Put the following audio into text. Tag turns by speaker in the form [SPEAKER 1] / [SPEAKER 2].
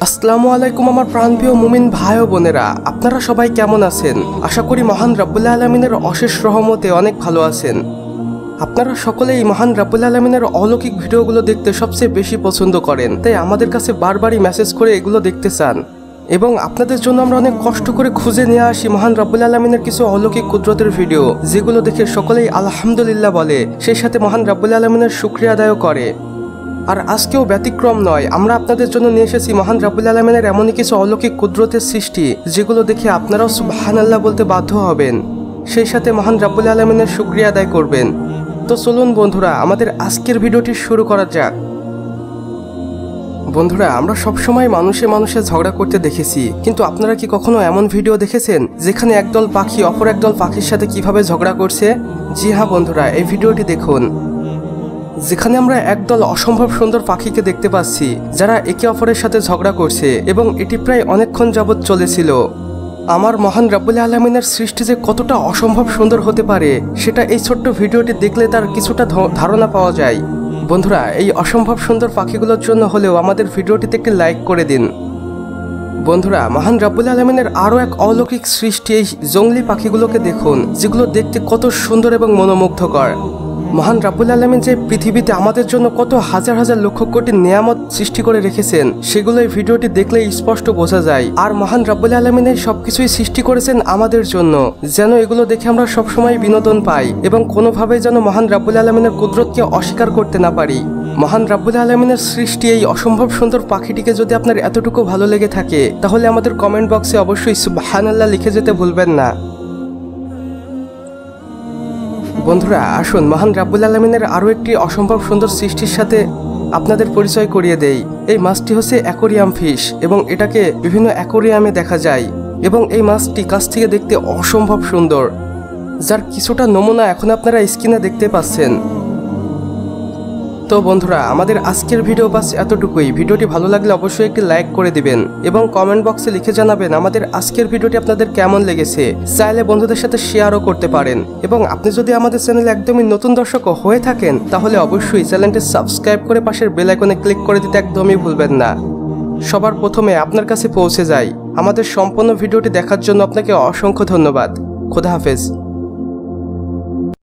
[SPEAKER 1] আসসালামু আলাইকুম আমার প্রাণপ্রিয় মুমিন ভাই ও বোনেরা, আপনারা সবাই কেমন আছেন? আশা করি মহান রাব্বুল আলামিনের অশেষ রহমতে অনেক ভালো আছেন। আপনারা সকলেই মহান রাব্বুল আলামিনের অলৌকিক ভিডিওগুলো দেখতে সবচেয়ে বেশি পছন্দ করেন, তাই আমাদের কাছে বারবারই মেসেজ করে এগুলো দেখতে চান এবং আপনাদের জন্য আমরা অনেক কষ্ট করে খুঁজে নিয়ে আসি মহান রাব্বুল আলামিনের কিছু অলৌকিক কুদরতের ভিডিও, যেগুলো দেখে সকলেই আলহামদুলিল্লাহ বলে, সেই সাথে মহান রাব্বুল আলামিনের শুকরিয়া আদায় করে। আর আজকেও ব্যতিক্রম নয়, আমরা আপনাদের জন্য নিয়ে এসেছি মহান রাব্বুল আলামিনের এমনই কিছু অলৌকিক কুদরতের সৃষ্টি, যেগুলো দেখে আপনারাও সুবহানাল্লাহ বলতে বাধ্য হবেন, সেই সাথে মহান রাব্বুল আলামিনের শুকরিয়া আদায় করবেন। তো চলুন বন্ধুরা, আমাদের আজকের ভিডিওটি শুরু করা যাক। বন্ধুরা, আমরা সবসময় মানুষে মানুষে ঝগড়া করতে দেখেছি, কিন্তু আপনারা কি কখনো এমন ভিডিও দেখেছেন যেখানে একদল পাখি অপর একদল পাখির সাথে কিভাবে ঝগড়া করছে? জি হ্যাঁ বন্ধুরা, এই ভিডিওটি দেখুন, যেখানে আমরা একদল অসম্ভব সুন্দর পাখিকে দেখতে পাচ্ছি যারা একে অপরের সাথে ঝগড়া করছে এবং এটি প্রায় অনেকক্ষণ যাবৎ চলেছিল। আমার মহান রাব্বুল আলামিনের সৃষ্টি যে কতটা অসম্ভব সুন্দর হতে পারে সেটা এই ছোট্ট ভিডিওটি দেখলে তার কিছুটা ধারণা পাওয়া যায়। বন্ধুরা, এই অসম্ভব সুন্দর পাখিগুলোর জন্য হলেও আমাদের ভিডিওটিতে একটি লাইক করে দিন। বন্ধুরা, মহান রাব্বুল আলামিনের আরও এক অলৌকিক সৃষ্টি এই জংলি পাখিগুলোকে দেখুন, যেগুলো দেখতে কত সুন্দর এবং মনোমুগ্ধকর। মহান রাব্বুল আলামিন যে পৃথিবীতে আমাদের জন্য কত হাজার হাজার লক্ষ কোটি নিয়ামত সৃষ্টি করে রেখেছেন সেগুলো এই ভিডিওটি দেখলেই স্পষ্ট বোঝা যায়। আর মহান রাব্বুল আলামিন এই সবকিছুই সৃষ্টি করেছেন আমাদের জন্য, যেন এগুলো দেখে আমরা সবসময় বিনোদন পাই এবং কোনোভাবেই যেন মহান রাব্বুল আলামিনের কুদরতকে অস্বীকার করতে না পারি। মহান রাব্বুল আলামিনের সৃষ্টি এই অসম্ভব সুন্দর পাখিটিকে যদি আপনার এতটুকু ভালো লেগে থাকে, তাহলে আমাদের কমেন্ট বক্সে অবশ্যই সুবহানাল্লাহ লিখে যেতে ভুলবেন না। বন্ধুরা, আসুন মহান রাব্বুল আলামিনের আরও একটি অসম্ভব সুন্দর সৃষ্টির সাথে আপনাদের পরিচয় করিয়ে দেই। এই মাছটি হচ্ছে অ্যাকোরিয়াম ফিশ এবং এটাকে বিভিন্ন অ্যাকোরিয়ামে দেখা যায় এবং এই মাছটি কাছ থেকে দেখতে অসম্ভব সুন্দর, যার কিছুটা নমুনা এখন আপনারা স্ক্রিনে দেখতে পাচ্ছেন। তো বন্ধুরা, আমাদের আজকের ভিডিও বাস এতটুকুই। ভিডিওটি ভালো লাগলে অবশ্যই একটি লাইক করে দিবেন এবং কমেন্ট বক্সে লিখে জানাবেন আমাদের আজকের ভিডিওটি আপনাদের কেমন লেগেছে। চাইলে বন্ধুদের সাথে শেয়ারও করতে পারেন এবং আপনি যদি আমাদের চ্যানেলে একদমই নতুন দর্শক হয়ে থাকেন, তাহলে অবশ্যই চ্যানেলটি সাবস্ক্রাইব করে পাশের বেল আইকনে ক্লিক করে দিতে একদমই ভুলবেন না, সবার প্রথমে আপনার কাছে পৌঁছে যায়। আমাদের সম্পূর্ণ ভিডিওটি দেখার জন্য আপনাকে অসংখ্য ধন্যবাদ। খোদা হাফেজ।